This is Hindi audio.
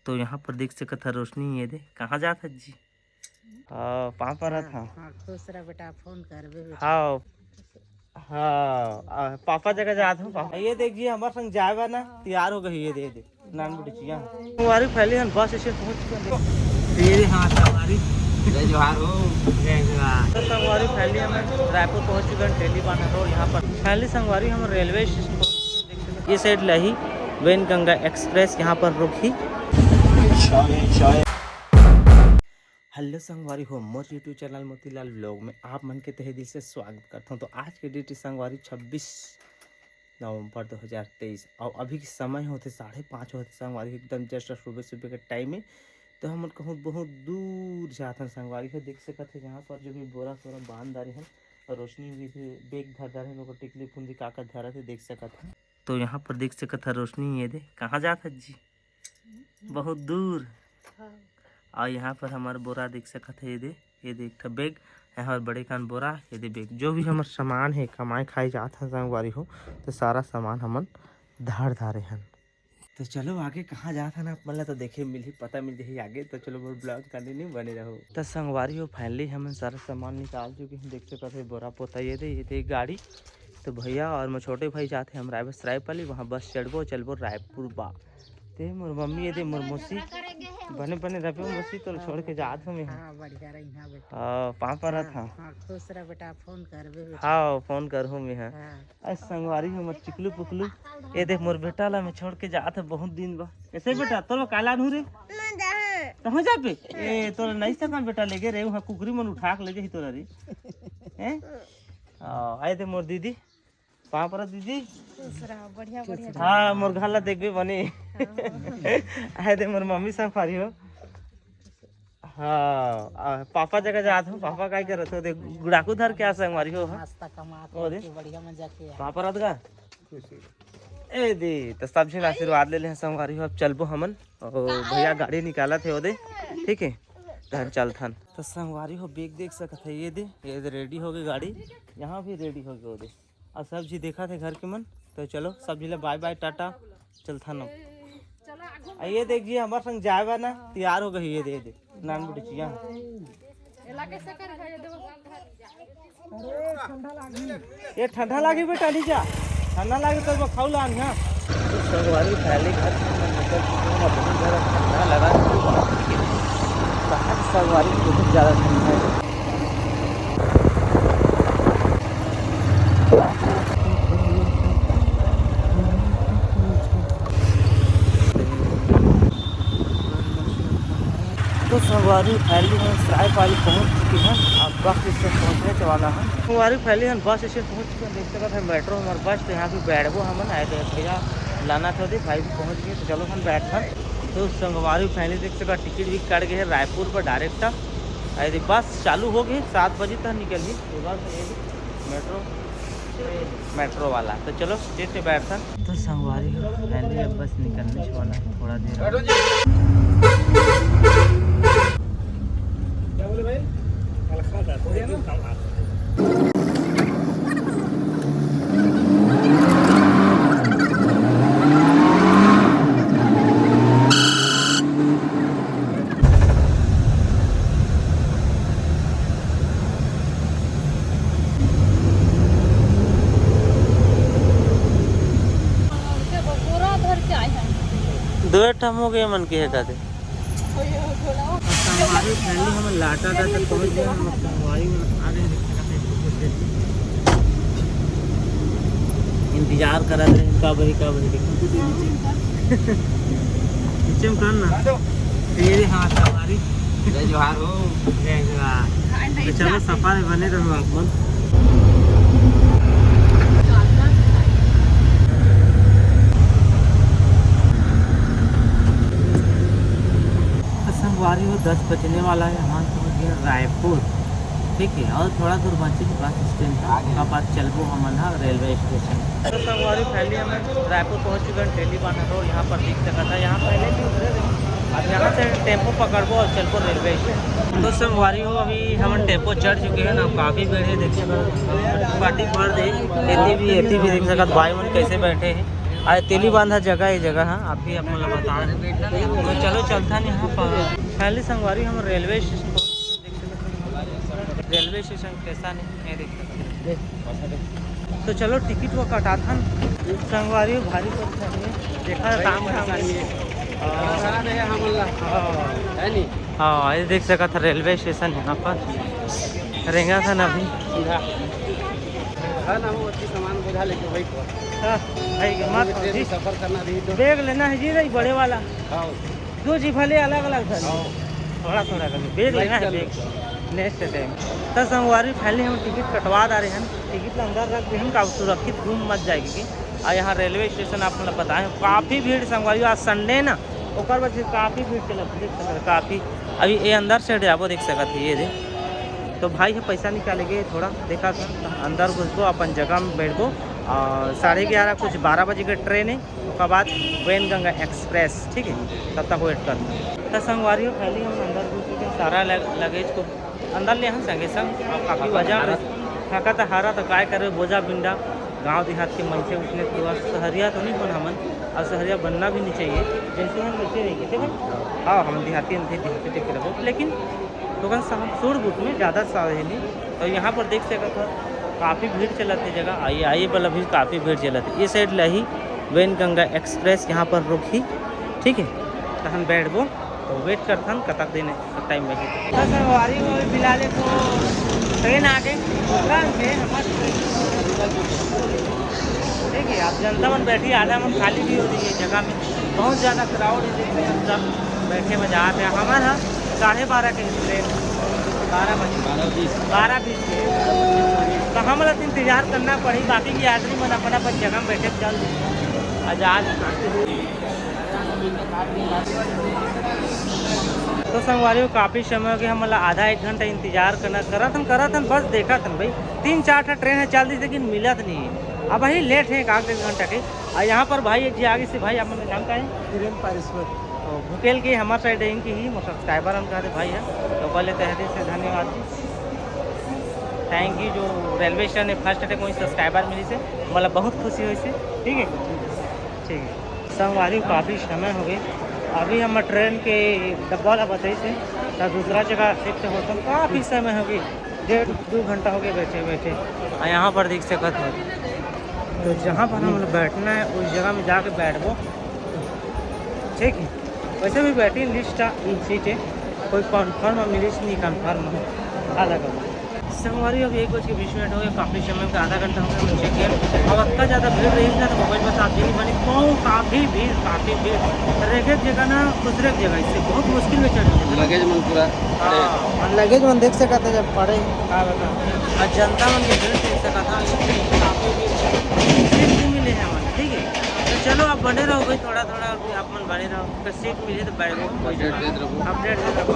तो यहाँ पर देख सकत था रोशनी ये दे कहाँ जात है जी। हाँ पापा रहा था। हाँ खुश रह बेटा, फोन कर बेटा। हाँ हाँ पापा जगह जात हूँ। पापा ये देखिए हमारे संग जाए बा ना तैयार हो गई। ये दे नान बुढ़िया हमारी पहले हम बस स्टेशन पहुँच चुके हैं। हाँ सवारी जोहार हो तो संगवारी फैमिली हम रायपुर पहुँच चुके हैं। दिल्ली बाना रोड यहाँ पर फैमिली संगवारी हम रेलवे स्टेशन पहुँच। ये साइड लही वेन गंगा एक्सप्रेस यहाँ पर रुकी। हेलो संगवारी हो मोर यूट्यूब चैनल मोतीलाल व्लॉग में आप मन के तहे दिल से स्वागत करता हूँ। तो आज की डेट संगवारी 26 नवंबर 2023 और अभी के समय होते 5:30 होते संगवारी एकदम जस्ट सुबह सुबह के टाइम में। तो हम कहूँ बहुत दूर जाते हैं संगवारी को देख सकते हैं। यहाँ पर जो भी बोरा सोरा बांध रहे हैं और रोशनी भी बेग धर रहे हैं टिकली फुंदी काका धरा थे देख सकते हैं। तो यहाँ पर देख सकते हैं रोशनी ये दे कहाँ जाता है जी बहुत दूर। और यहाँ पर हमारा बोरा देख सकते है। ये देख बैग यहाँ बड़े कान बोरा ये दे बैग जो भी हमारे सामान है कमाई खाई जाता है संगवारी हो तो सारा सामान हमन धार धारे हैं। तो चलो आगे कहाँ जाता है ना मतलब तो देखे मिली पता मिल जाए आगे। तो चलो वो ब्लॉग कंटिन्यू बने रहो। तो संगवारी हो फाइनली हम सारा सामान निकाल चुके हैं देख सकते हैं। बोरा पोता ये दे गाड़ी। तो भैया और मैं छोटे भाई जाते हैं हम रायपाली वहाँ बस चढ़बो चलबो रायपुर बा। ते मोर मम्मी ये दे मोर मौसी बने बने रहे मौसी तो छोड़ के जात हूँ मैं। हाँ बढ़िया रही ना बेटा। हाँ पापा रहा था। हाँ खुश रह बेटा, फोन कर बेटा। हाँ फोन कर हूँ मैं। हाँ संगवारी हूँ मत चिकलू पुकलू ये देख मोर बेटा ला मैं छोड़ के जात है बहुत दिन बा। कैसे बेटा तो काला नू रे कहाँ जा पे ए तो नहीं सका बेटा लेके रे वहाँ कुकरी मन उठा के ले जाही तोरा रे हैं। आए थे मोर दीदी पाँव पर दीदी बढ़िया बढ़िया। हाँ मोर घर ला देखबे बने आए थे मोर मम्मी सब फारी हो। हाँ पापा जगह जात हूँ। पापा काय करत हो देख गुड़ाकू धर के आ संगवारी हो। नाश्ता कमा के बढ़िया मजा किया। पापा रात का ए दी तो सब झन आशीर्वाद ले ले संगवारी हो। अब चलबो हमन और भैया गाड़ी निकाला थे ओदे ठीक है घर चलथन। तो संगवारी हो बैग देख सकत है। ये दे रेडी हो गई गाड़ी यहाँ भी रेडी हो गई ओदे और सब जी देखा थे घर के मन। तो चलो सब जी बाय बाय टाटा चलथन। ये देखिए हमारे संग जाए बा ना तैयार हो गई। ये दे नान बुढ़िया ये ठंडा लागी बेटा नहीं जा ठंडा लागे तो खाऊ ला ना। संगवारी फैले घर ठंडा लगा संगवारी बहुत ज़्यादा ठंडा है। तो संगवारी फैली हम रायपाली पहुँच चुकी हैं। अब बस स्टेशन पहुँचने वाला है। संगवारी फैली हम बस स्टेशन पहुँच चुके हैं देख सकते हैं। मेट्रो हमारे बस तो यहाँ पे बैठबो हमन आए थे भैया लाना था भाई भी पहुँच गए। तो चलो हम बैठा। तो संगवारी फैली देख सकते टिकट भी काट गए रायपुर पर डायरेक्ट आए बस चालू हो गई 7 बजे तक निकल गई मेट्रो वाला। तो चलो स्टेज पे बैठा। तो संगवारी फैली अब बस निकलने वाला है थोड़ा देर। दो टम हो गए मन के है कहते हमारी फैमिली हमें लाटा था तो पहुंच गए हम संगवारी में आगे इंतजार करा रहे कब नीचे में करना तेरे हाथ हमारी जोहार हो। तो चलो सफा में बने रहो आप मन। संगवारी हो 10 बजने वाला है। यहाँ पहुँच गया रायपुर ठीक है और थोड़ा दूर बचे बस स्टैंड का बाद चलबो हमन रेलवे स्टेशन। तो संगवारी फैमिली हम रायपुर पहुँच चुके हैं। दिल्ली बाना रोड यहाँ पर दिख सकता था। यहाँ पहले भी उतरे अब यहाँ से टेम्पो पकड़बो और चलबो रेलवे स्टेशन। तो संगवारी हो अभी हम टेम्पो चढ़ चुके हैं ना काफ़ी भीड़ है देख सकते पार्टी भर दे एती भी देख सकते भाई मन कैसे बैठे हैं आए तेली बांधा जगह ये जगह है आप ही अपने बता रहे हैं। तो चलो चलता नहीं यहाँ पर पहले संगवारी हम रेलवे स्टेशन रेलवे स्टेशन कैसा नहीं ये देख सकते। तो चलो टिकट वो कटा था संगवारी भारी परेशानी देखा काम हाँ ये देख सका था रेलवे स्टेशन यहाँ पर रेंगा था ना अभी सामान बुझा लेके वही सफर करना रही तो बैग लेना है जी नहीं बड़े वाला दो जी भले अलग अलग था थोड़ा थोड़ा करके बैग लेना है बैग नेक्स्ट टाइम तो संगवारी पहले हम टिकट कटवा दे रहे हैं टिकट अंदर रख दे हम का सुरक्षित घूम मत जाएगी और यहाँ रेलवे स्टेशन आपने बताएं काफ़ी भीड़ संगवारी आज संडे ना और वजह काफ़ी भीड़ चला देख सकते काफ़ी अभी ये अंदर से जाबो देख सकते थे ये दे तो भाई है पैसा निकालेंगे थोड़ा देखा था अंदर घुस दो अपन जगह में बैठ दो और 11:30 कुछ 12 बजे का ट्रेन है उसके बाद वैनगंगा एक्सप्रेस ठीक है तब तक वेट करना तो संगवारी पहले हम अंदर घुस चुके सारा लगेज को अंदर ले हम संगे संग काफ़ी वजह थका तो हारा तो काय करे बोझा बिंडा गांव देहात के मन से उठने के बाद शहरिया तो नहीं बना हमन और शहरिया बनना भी नहीं चाहिए जैसे हम वैसे रहेंगे ठीक है हाँ हम देहाती देहाती देख रहो लेकिन दुकान सूर बुट में ज़्यादा सारे नहीं तो यहाँ पर देख सकते था काफ़ी भीड़ चलाती जगह आइए आइए वाला भी काफ़ी भीड़ चलाती ये साइड लही वैनगंगा एक्सप्रेस यहाँ पर रुकी ठीक है तो हम बैठ गो तो वेट करता हम कतक देने टाइम में संगवारी फिलहाल तो ट्रेन आ गई देखिए आप जनता मन बैठी आधा मन खाली भी हो रही है जगह में बहुत ज़्यादा क्राउड है सब बैठे में जाते हैं हमारा 12:30 के ट्रेन 12:20 तो हम लोग इंतजार करना पड़ी बाकी की यात्री मन अपना अपन जगह में बैठे चल आजाद तो संगवारी काफ़ी समय हो गया हम आधा 1 घंटा इंतजार करा था बस देखा था भाई 3-4 ट्रेन है चल दी लेकिन मिला नहीं है अब भाई लेट है 1 घंटा के और यहाँ पर भाई एक जी आगे से भाई अपने नाम का है किरण पारेश्वर तो भूकेल की हमारे साइड इनकी ही सब्सक्राइबर हम कहते भाई है तो पहले तहरीर से धन्यवाद थैंक यू जो रेलवे स्टेशन है फर्स्ट डे कोई सब्सक्राइबर मिली से मतलब बहुत खुशी हुई से ठीक है संगवारी काफ़ी समय हो गई अभी हम ट्रेन के डब्बा वाला बताई से तो दूसरा जगह शिफ्ट होता काफ़ी समय हो गई 1.5-2 घंटा हो गए बैठे और यहाँ पर देख सकते हो तो जहाँ पर हम लोग बैठना है उस जगह में जाके बैठो ठीक है वैसे भी बैठी लिस्ट सीट है कोई कन्फर्म मिली नहीं कन्फर्म अलग संगवारी अब 1:20 हो गया काफ़ी समय का आधा घंटा हो गया हम चेक किया अब इतना ज़्यादा भीड़ रही था तो मोबाइल में साथ नहीं बनी काफ़ी भीड़ रेखे जगह ना दूसरे जगह इससे बहुत मुश्किल में चढ़ लगेज मन पूरा हाँ लगेज मन देख सका था जब पड़े हाँ बता और जनता मन के भीड़ देख सका था काफ़ी सीट भी मिले हैं मन ठीक है तो चलो आप बने रहो भाई थोड़ा आप मन बने रहो सीट मिले तो बैठ गो अपडेट दे रहो